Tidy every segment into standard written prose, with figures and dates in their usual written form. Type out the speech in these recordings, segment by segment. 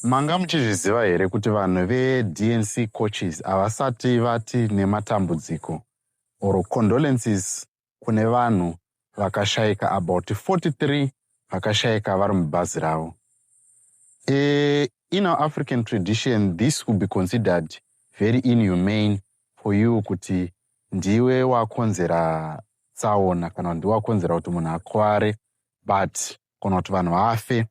Manga muchizviziva here kuti vanhu ve-DNC coaches havasati vati nematambudziko or condolences kune vanhu vakashayika about 43 vakashayika vari mubhazi ravo. In our African tradition, this would be considered very inhumane for you kuti ndiwe wakonzera tsaona kana ndiwe wakonzera kuti munhu akware, but kana kuti vanhu vafe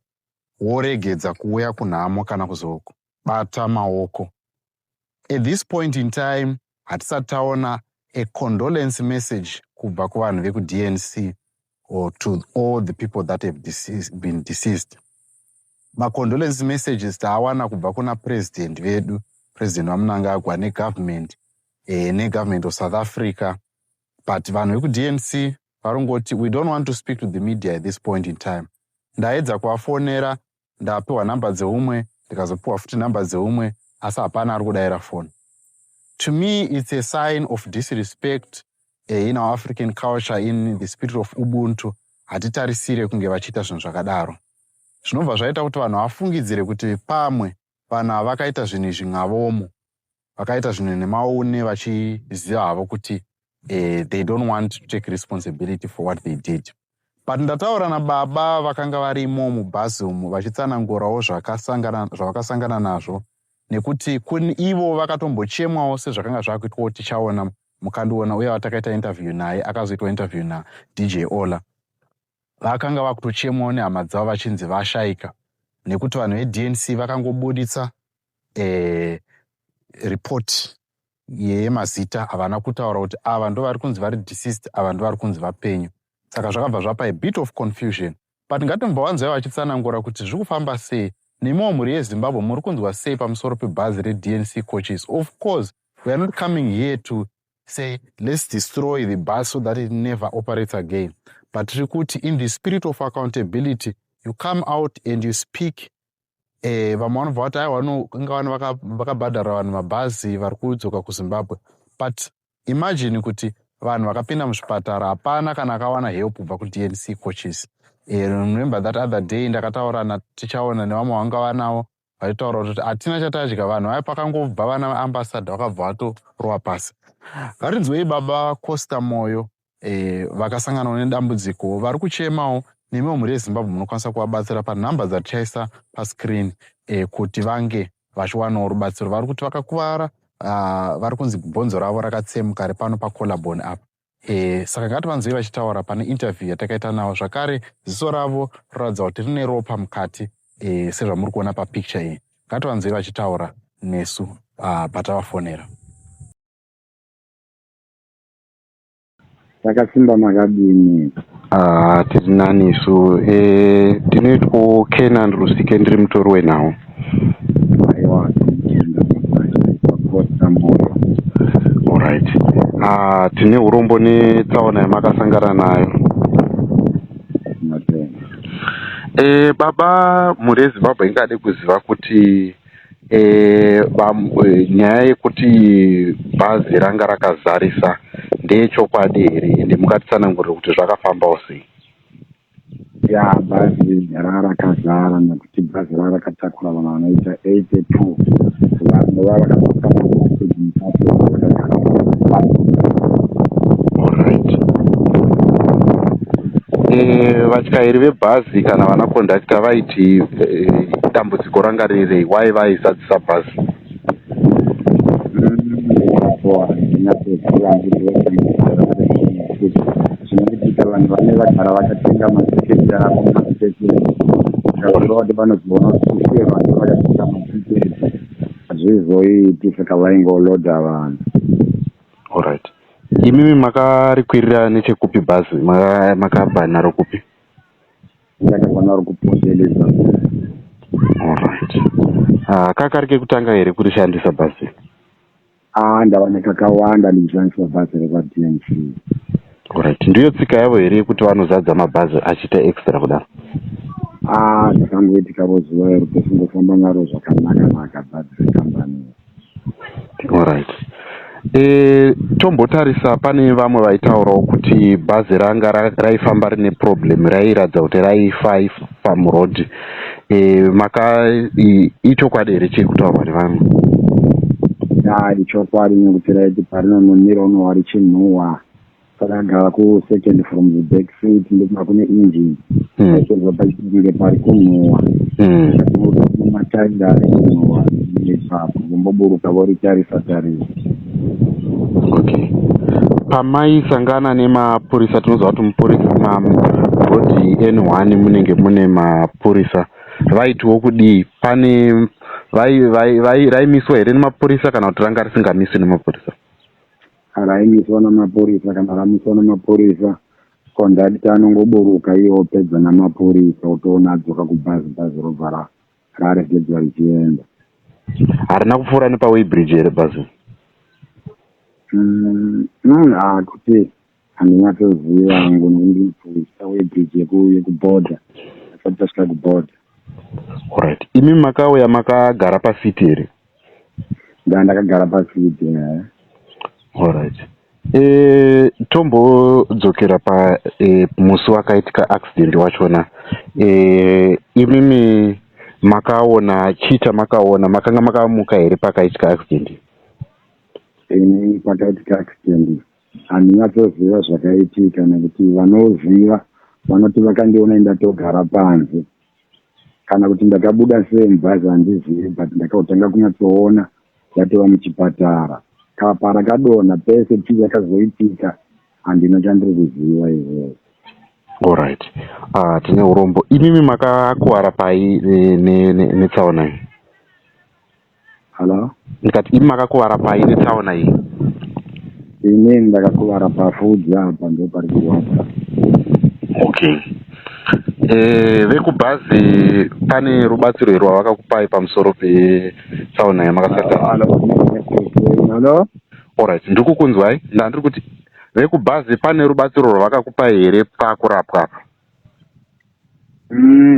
woregedza kuuya kunhamo kana kuzobata maoko. At this point in time, hatisati taona a condolence message kubva kuvanhu veku-DNC or to all the people that have been deceased. Ma-condolence messages taawana kubva kuna president vedu, president waMnangagwa negovernment, negovernment of South Africa. But vanhu veku-DNC varongoti, we don't want to speak to the media at this point in time. Ndaedza kuvafonera, ndapiwa namba dzeumwe, ndikazopiwa futi namba dzeumwe, asi hapana ari kudayira phone. To me, it's a sign of disrespect in our African culture, in the spirit of Ubuntu. Hatitarisire kunge vachiita zvinhu zvakadaro. Zvinobva zvaita kuti vanhu vafungidzire kuti pamwe vanhu vakaita zvinhu izvi ngavomo, vakaita zvinhu nemaune vachiziva havo kuti they don't want to take responsibility for what they did. But ndataura nababa vakanga varimo mubhazi umu vachitsanangurawo zvavakasangana nazvo, nekuti ivo vakatombochemwawo sezvakanga zvakuitwa tichaona mukandiona uye watakaita interview naye akazoitwa interview naDJ Ola. Vakanga vakutochemwawo nehama dzavo vachinzi vashayika, nekuti vanhu veDNC vakangobuditsa report yemazita havana kutaura kuti ava ndo vari kunzi vari deceased, ava ndo vari kunzi vapenyu. Saka zvakabva zvapa a bit of confusion. But ngatimbowanzwai vachitsanangura kuti zviri kufamba sei, nemiwo mhuri yeZimbabwe muri kunzwa sei pamusoro pebhazi reDNC coaches. Of course, we are not coming here to say let's destroy the bus so that it never operates again. But in the spirit of accountability, you come out and you speak. Vamwe vanobva vati aiwa vakabhadhara vanhu mabhazi vari kudzoka kuZimbabwe. But imagine kuti vanhu vakapinda muzvipatara hapana kana akawana help kubva kuDNC coaches. Remember that other day ndakataura tichaona nevamwe vanga vanawo vaitaura kuti hatina chatadya, vanhu vai pakangobva vana ambassador vakabva vatorova pasi. Ngatinzwei baba Costa Moyo vakasanganawo nedambudziko vari kuchemawo, nemiwo mhuri yeZimbabwe munokwanisa kuvabatsira panhamba dzatichaisa pascreen kuti vange vachiwanawo rubatsiro. Vari kuti vakakuvara, vari kunzi bhonzo ravo rakatsemuka pano paCollarbone apa. Saka ngativanzwei vachitaura pane interview yatakaita navo. Zvakare ziso ravo roratidza kuti rine ropa mukati sezvamuri kuona papicture iyi. Ngativanzwei vachitaura nesu patavafonera. Takasimba makadini. Tiri nani isu. Ndinoitwa Kenan Rusike, ndiri mutori wenhau. Aiwa, alright. Tine urombo netsaona yamakasangana nayo. Baba, mhuri yeZimbabwe ingade kuziva kuti nyaya yekuti bhazi ranga rakazarisa ndeyechokwadi here, ende mukatitsanangurira kuti zvakafambawo sei? Ya, bhazi ranga rakazara nekuti bhazi ranga rakatakura vanhu vanoita 82. Vanhu vavakapaka alright. Vatyairi vebhazi kana vana kondakita vaiti dambudziko ranga rirei? Why vaizadzisa bhazi? Zvinoitika vanhu vane vagara vakatenga matiketi avo matiketi zvakureva kuti vanozviona kuti vanhu vakatenga matiketi hazvizoiti, saka vaingolodha vanhu. Alright. Imimi makarikwirira nechekupi bhazi? Makabva naro kupi? Ndakabva naro kuPort Elizabeth. Alright. Kakari kekutanga here kurishandisa bhazi? Ndava nekakawanda ndichishandisa bhazi rekwaDNC. Alright. Ndiyo tsika yavo here kuti vanozadza mabhazi achiita extra kudaro? Zvakangoitika zuva iro tosingofamba naro zvakanaka bhazi rekambani. Alright. Tombotarisa pane vamwe vaitaurawo kuti bhazi ranga raifamba rine problem, rairadza kuti raifa pamurodhi. Ichokwadi here chiri kutaurwa nevamwe? Ichokwadi nekuti raiti parinononira unowa richinhuhwa pakagara second from the back seat ndokuma kune engine aizobva pachinge pari kunhuhwa mataira arinhuhwa ipapo vomboburuka voritarisa. Okay. Pamaisangana nemapurisa, tinoziva kuti mupurisa rodhi N1 munenge mune mapurisa, vaitiwo kudii? Pane raimiswa here nemapurisa kana kuti ranga risingamiswi nemapurisa? Raimiswa namapurisa. Kana ramiswa namapurisa, kondakita anongoburuka iwo pedza namapurisa, utoona adzoka kubhazi, bhazi robva raregedzwa richienda. Harina kupfuura nepaway-bridge here bhazi? Kuti handinyatsoziva hangu ndipfuisa way-bridge yekubhodha asati tasvika kubhodha. Alright. Imi makauya makagara pasiti here? Ndakagara pasiti. Alright. Tombodzokera musi wakaitika accident wachona, imimi makaona chita, makanga makamuka here pakaitika accident? Ini pakaitika accident handinyatsoziva zvakaitika, nekuti vanoziva vanoti vakandiona ndatogara panze. Kana kuti ndakabuda sei mubhazi handizivi, but ndakatanga kunyatsoona ndatova muchipatara. Kapa rakadonha pese chii yakazoitika handina chandiri kuziva izvozvo. Alright. Tine urombo. Imimi makakuwara pai netsaona iyi? Hello? Ndikati imi makakuwara pai netsaona iyi? Ini ndakakuwara pafudzi apa ndo pari kurwadza. Okay. Vekubhazi pane rubatsiro here rwavakakupai pamusoro petsaona yamakasangana? Hello? Alright, ndikukunzwai. Ndandiri kuti vekubhazi pane rubatsiro rwavakakupai here pakurapwa apa?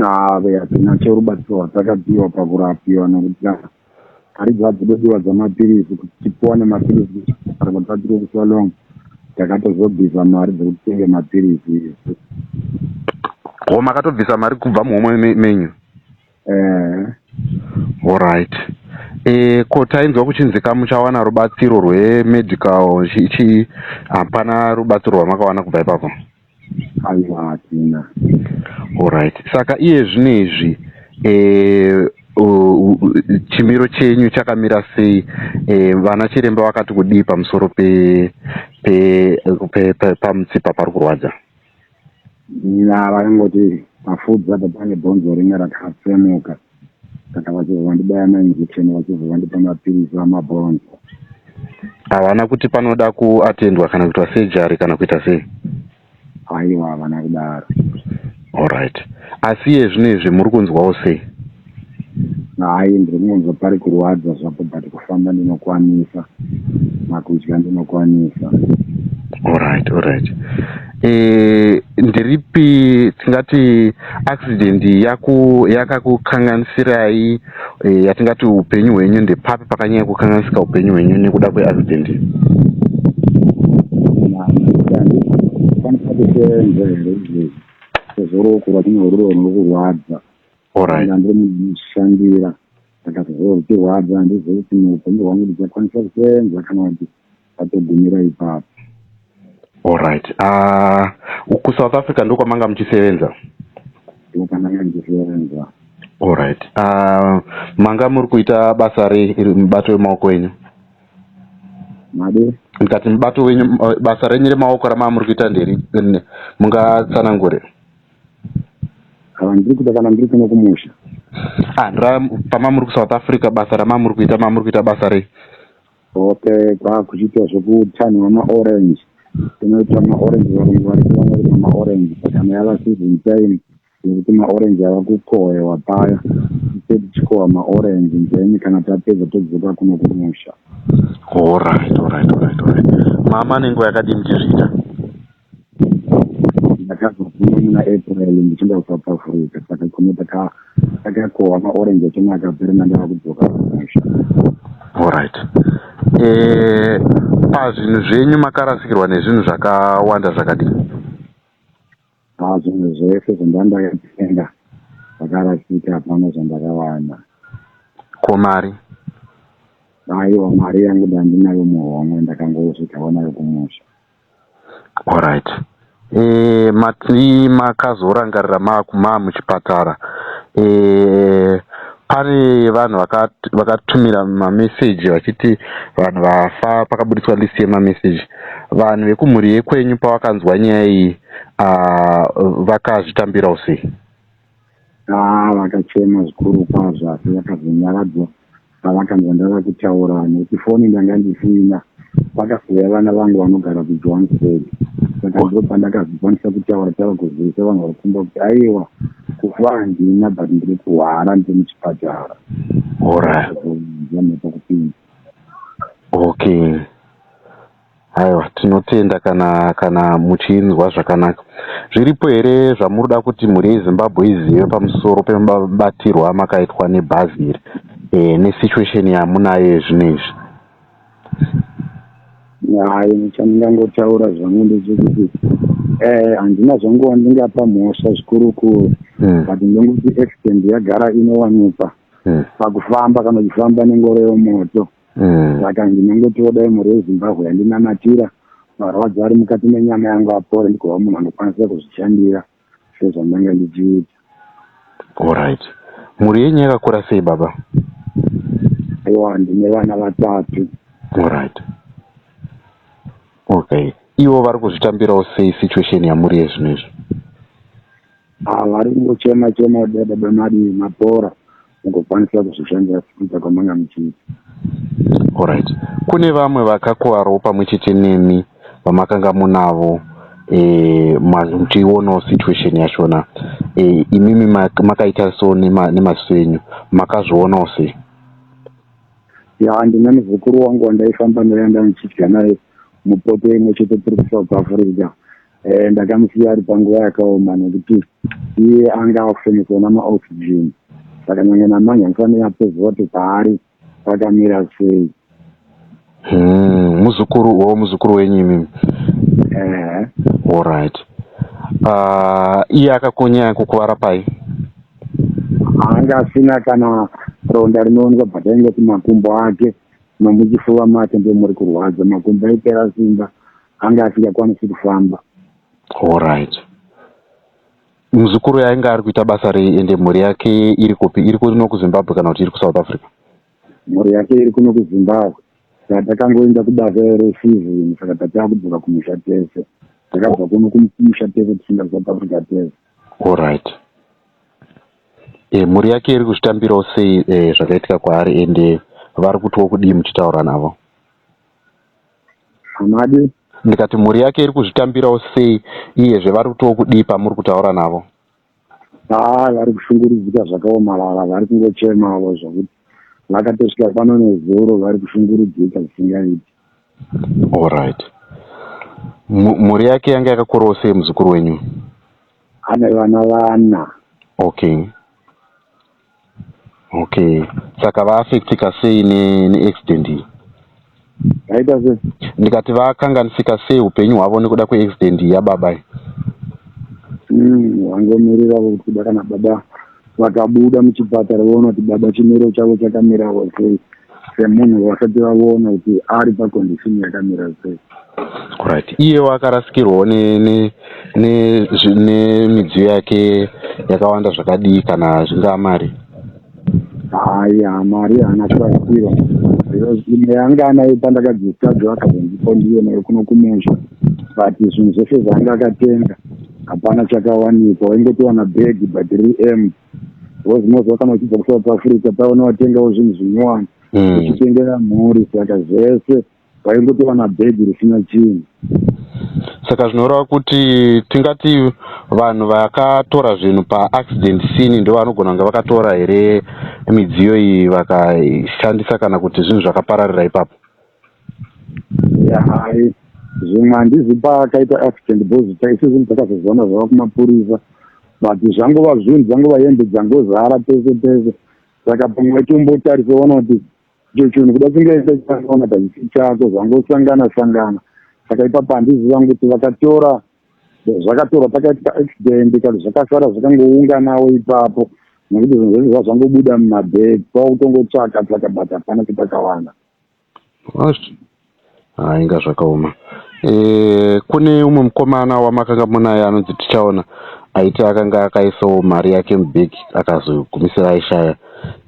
Have hatina cherubatsiro rwatakapiwa pakurapiwa, nekuti hari dzadzinodiwa dzamapirisi kuti tipuwane mapirisi kuti tatiri kusiwa long takatozobvisa mari dzekutenge mapirisi isi. Makatobvisa mari kubva muhomwe menyu? Alright. Ko tainzwa kuchinzika muchawana rubatsiro rwemedical, hapana rubatsiro rwamakawana kubva ipapo? Aiwa, hatina. Alright. Saka iye zvinezvi chimiro chenyu chakamira sei? Vana chiremba vakati kudii pamusoro pamutsipa pari kurwadza? Vakangoti mafudzi apa pane bhonzo ringe rakatsemuka, saka vachizondibaya mainjeksheni, vachizondipa mapirisi amabhonzo. Havana kuti panoda kuatendwa kana kuitwa sejari kana kuita sei? Aiwa, havana kudaro. Alright. Asi iye zvinezvi muri kunzwawo sei? Hai, ndiri kungonzwa pari kurwadza zvapo, but kufamba ndinokwanisa, makudya ndinokwanisa. Alright. Ndiripi tingati accident yakakukanganisirai, yatingati upenyu hwenyu ndepapi pakanyanya kukanganisika upenyu hwenyu nekuda kweaccident? Kusenze sezoroko rwatinoruro rurikurwadza. Alright. Ndiri mushandira ndakazozora ruchirwadza, handizivi kuti muupenyu hwangu ndichakwanisa kusenza kana kuti atogumira ipapo. Alright. KuSouth Africa ndiko kwamanga muchisevenza? Ndiko kwamanga muchisevenza. Alright. Manga muri kuita basa mubato wemaoko wenyu? Made? Ndikati mubato wenyu, basa renyu remaoko ramava muri kuita nderi, mungatsanangure? Ndiri kuita kana ndiri kuno kumusha. Pama muri kuSouth Africa basa ramava muri kuita basa rei? Okay, kwakuchiita zvekutanhwa maorange. Tinoita maorange varikuwana maorange, kana yava season time yekuti maorange ava kukohwewa paya, tichikohwa maorange then kana tapedza todzoka kuno kumusha. Alright. Mama nenguva yakadii muchizviita? Ndakazopinda muna April ndichienda kuSouth Africa, saka kuno takakohwa maorange achona akapera ndava kudzoka kumusha. Alright. Pazvinhu zvenyu makarasikirwa nezvinhu zvakawanda zvakadii? Zvinhu zvese zvandandakatenga vakarasika pano zvandakawana. Ko mari? Aiwa, mari yangu dandinayo muhomwe, ndakangosvikawo nayo kumusha. Alright. Makazorangarira makuma muchipatara. Pane vanhu vakatumira mameseji vachiti vanhu vafa, pakaburitswa listi yemameseji. Vanhu vekumhuri yekwenyu pavakanzwa nyaya iyi vakazvitambirawo sei? Vakachema zvikuru kwazvo, asi vakazonyaradzwa pavakanzwa ndava kutaura, nekuti foni ndanga ndisina. Vakasiya vana vangu vanogara kuJohannesburg, saka ndipo pandakazokwanisa kutaura kuzivisa vanhu varikumba kuti aiwa, kufa handina but ndiri kuhwara ndiri muchipatara. Nepakupinda. Okay. Aiwa, tinotenda kana muchinzwa zvakanaka. Zviripo here zvamunoda kuti mhuri yeZimbabwe izive pamusoro pemabatirwo amakaitwa nebhazi iri nesituation yamunayo zvinezvi? Chandingangotaura zvangu ndechekuti handina zvangova ndingapa mhosva zvikurukuru, but ndongoti accident yagara inowanikwa pakufamba kana uchifamba nengoro yomoto. Saka ndinongotoda mhuri yeZimbabwe yandinamatira, marwadzo ari mukati menyama yangu apore, ndikova munhu anokwanisa kuzvishandira sezvandanga ndichiita. Alright. Mhuri yenyu yakakura sei baba? Aiwa, ndine vana 3. Alright. Okay. Ivo vari kuzvitambirawo sei situation yamuri yezvinezvi? Vari kungochema kudada bemari mapora mukukwanisa kuzvishandira sekuita kwamanga muchiita. Alright. Kune vamwe vakakuwarawo pamwe chete nemi vamakanga munavo muchionawo situation yachona, imimi makaita so nemaziso enyu, makazvionawo sei? Ndine muzukuru wangu wandaifamba ndoenda ndichidya naye mupoto imwe chete tiri kuSouth Africa. Ndakamusiya ari panguva yakaoma nekuti iye anga akufemiswa namaoxygen, saka nyange namanje andifane yapeziva kuti paari pakamira sei. Muzukuru wenyu imimi? Alright. Iye akakonya kukuvara pai? Anga asina kana ronda rinoonekwa pataingoti makumbo ake nomuchifuva make ndio muri kurwadza, makumbo aipera simba, anga asingakwanisi kufamba. Alright. Muzukuru yainga ari kuita basa rei ende mhuri yake iri kupi? Iri kuno kuZimbabwe kana kuti iri kuSouth Africa? Mhuri yake iri kuno kuZimbabwe. Takangoenda kubasa resizini, saka tatakudzoka kumusha tese. Takabva kuno kumusha tese tisinga kuSouth Africa tese. Alright. Mhuri yake iri kuzvitambirawo sei zvakaitika kwaari ende vari kutiwo kudii muchitaura navo? Hamadi? Ndikati mhuri yake iri kuzvitambirawo sei iyezve vari kutiwo kudii pamuri kutaura navo? Vari kushungurudzika zvakaomarara, vari kungochemawo zvokuti vakatosvika pano nezuro, vari kushungurudzika zvisingaiti. Alright. Mhuri yake yanga yakakurawo sei muzukuru wenyu? Ane vana 4. Okay. Saka vaafektika sei neaccident iyi? Aita sei? Ndikati vakanganisika sei upenyu hwavo nekuda kweaccident yababa iyi? Vangomirira kuti kuda kana baba vakabuda muchipatara voona kuti baba chimiro chavo chakamirawo sei, semunhu vasati vavoona kuti ari pakondishini yakamira sei. Right. Iyewo akarasikirwawo nemidziyo yake yakawanda zvakadii kana zvingaa mari? Mari haana kurasirwa. Imwe yanga anayo pandakadzisadzwa akazondipo ndiyo nayo kuno kumusha, but zvinhu zvese zvanga akatenga hapana chakawanikwa. Waingotowana bhegi but riri wozinozwa kana uchibva kuSouth Africa paona watengawo zvinhu zvinyowani uchitengera mhuri, saka zvese waingotowana bhegi risina chinhu. Saka zvinoreva kuti tingati vanhu vakatora zvinhu paaccident scene ndo vanogona kunge vakatora here midziyo iyi vakashandisa kana kuti zvinhu zvakapararira ipapo? Zvimwe handizi pakaita accident because taisi zvinhu takazozviona zvava kumapurisa, but zvangova zvinhu dzangova hembe dzangozara pese pese, saka pamwe tombotarisaona kuti icho chinhu kuda kungaisa chakaona tachisi chako zvangosangana saka ipapo handiziva kuti zvakatorwa pakaitika accident kana zvakasara zvakangounganawo ipapo nekuti zvinhu zvese zvazvangobuda mumabhegi kwakutongotsvaka bata hapana chitakawanda. Inga zvakaoma. Kune umwe mukomana wamakanga munaye anonzi Tichaona aiti akanga akaisawo mari yake mubhegi akazogumisira aishaya.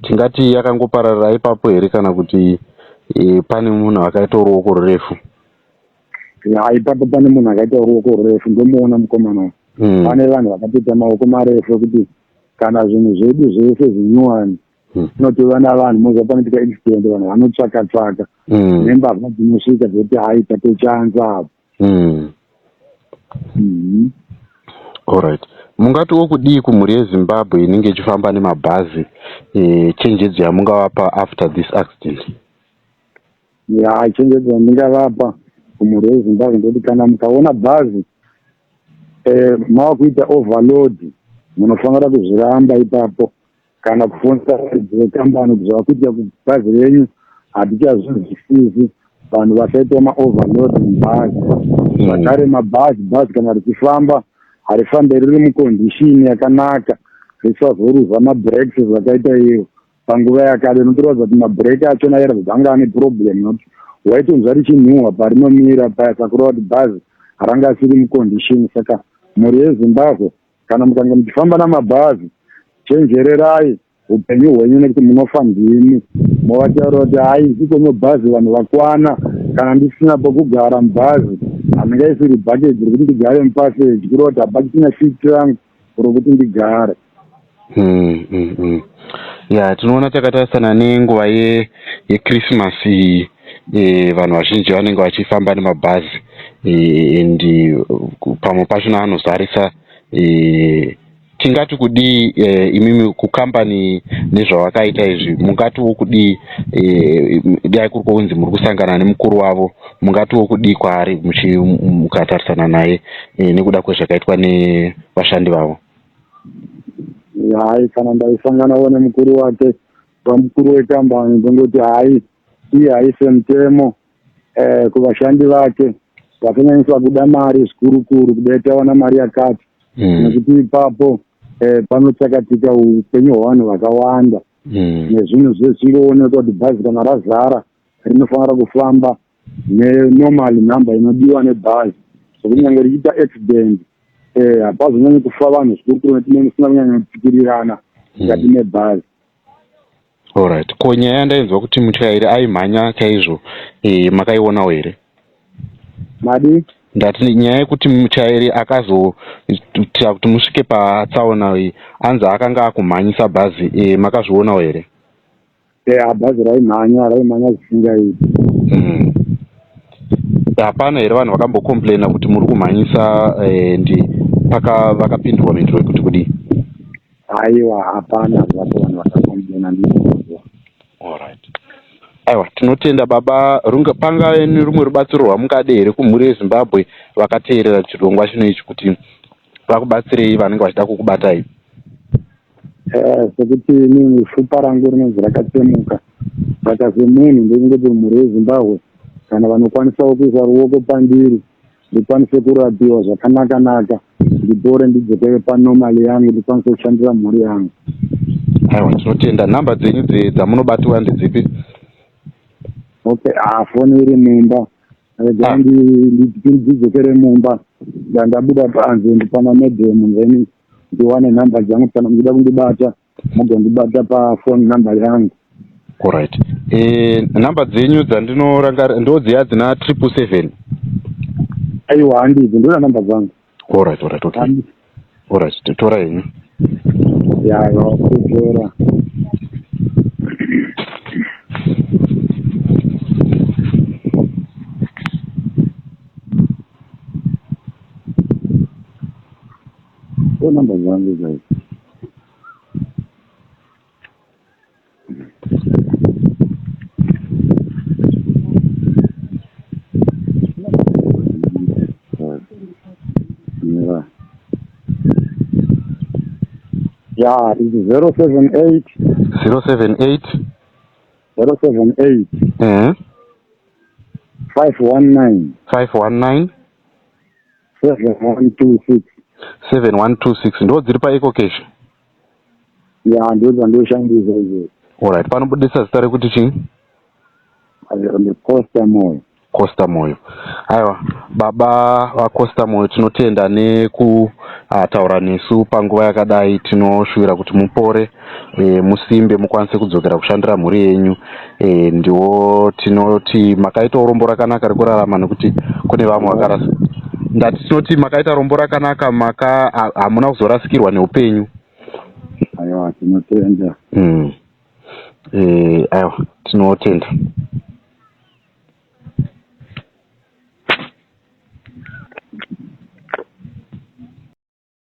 Tingati yakangopararira ipapo here kana kuti pane munhu akaita ruoko rurefu? Ipapo pane munhu akaita ruoko rurefu, ndomuona mukomana. Pane vanhu vakatoita maoko marefu kuti kana zvinhu zvedu zvese zvinyuwani tinotova navanhu mozva panoitika accident vanhu vanotsvaka nembavha dzinosvika dzoti hai tatochanza apo. Alright. Mungatiwo kudii kumhuri yeZimbabwe inenge ichifamba nemabhazi, chenjedzo yamungavapa after this accident? Chenjedzo yandingavapa kumhuri yeZimbabwe ndoti kana mukaona bhazi mavakuita overload munofanira kuzviramba ipapo kana kufonesa dzekambani kuzva kuitira kuti bhazi renyu hatichazvinzwisisi vanhu vasaita maoverload mubhazi. Zvakare mabhazi kana richifamba harifambe riri mukondishini yakanaka, risazoruza mabhrekisi zvakaita iyo panguva yakare. Inotorodza kuti mabhreki achona yaratidza anga ane problem nokuti waitonzwa richinhuhwa parinomira paya sakureva kuti bhazi haranga asiri mukondishini. Saka mhuri yeZimbabwe kana mukanga muchifamba namabhazi chenjererai upenyu hwenyu nekuti munofa ndimi. Movataura kuti hai ikonyo bhazi vanhu vakwana, kana ndisina pokugara mubhazi handingaisiri bhakeji rekuti ndigare mupaseji kureva kuti hapachina shiti rangu rokuti ndigare. Tinoona takatarisana nenguva yeKrisimasi, vanhu vazhinji vanenge vachifamba nemabhazi and pamwe pachona anozarisa. Tingati kudii imimi kukambani nezvavakaita izvi, mungatiwo kudii dai kuri kunzi muri kusangana nemukuru wavo, mungatiwo kudii kwaari mukatarisana naye nekuda kwezvakaitwa nevashandi vavo? Kana ndaisanganawo nemukuru wake pamukuru wekambani ndongoti hai iye haise mutemo kuvashandi vake vakanyanyisa kuda mari zvikurukuru kudai tawana mari yakati, nekuti ipapo panotsakatika upenyu hwevanhu vakawanda nezvinhu zvezvingoonekwa kuti bhazi kana razara rinofanira kufamba nenormal number inodiwa nebhazi, sokunyange richiita accident hapazonyanyi kufa vanhu zvikurukuru netinenge tisina kunyanya kupikirirana mukati mebhazi. Alright. Ko nyaya yandainzwa kuti mutyairi aimhanya chaizvo, makaionawo here? Madi? Ndati nyaya yekuti mutyairi akazoita kuti musvike patsaona anzi akanga akumhanyisa bhazi, makazvionawo here? Bhazi raimhanya zvisingaiti. Hapana here vanhu vakambokomplaina kuti muri kumhanyisa vakapindurwa mhinduro yekuti kudii? Aiwa, hapana zvapo vanhu vakakomplaina ndizvo. Alright. Aiwa, tinotenda baba. Pangave nerumwe rubatsiro rwamungade here kumhuri yeZimbabwe vakateerera chirongwa chino ichi kuti vakubatsirei vanenge vachida kukubatai? Sekuti inini fupa rangu rinonzi rakatsemuka, saka semunhu ndingoti mhuri yeZimbabwe kana vanokwanisawo kuisa ruoko pandiri ndikwanise kurapiwa zvakanaka, ndipore ndidzokere panomali yangu ndikwanise kushandira mhuri yangu. Aiwa, tinotenda. Nhamba dzenyu dzamunobatiwa ndedzipi? Okay, foni iri mumba. Ndidzokere mumba ndandabuda panze ndipana medhemu then ndiwane nhamba dzangu kana muchida kundibata mugondibata pafoni namba yangu. Alright. Nhamba dzenyu dzandinorangara ndodziya dzina 777? Aiwa, handidzo ndona nhamba dzangu. Alright, okay. Alright, tora yenyu. Kutora. Namba zangu zaidi. It's 078 078 519 7126 7126 ndo dziri paEco Cash. ya ndio ndoshandisa izvo. Alright, panobudisa zita rekuti chii? Costa Moyo. Costa Moyo. Aiwa, baba vaCosta Moyo, tinotenda nekutaura nesu panguva yakadai. Tinoshuvira kuti mupore, musimbe, mukwanise kudzokera kushandira mhuri yenyu. Ndiwo tinoti makaita rombo rakanaka rekurarama, nekuti kune vamwe vakarasa. Ndati tinoti makaita rombo rakanaka, hamuna kuzorasikirwa neupenyu. Aiwa, tinotenda. Aiwa, tinotenda.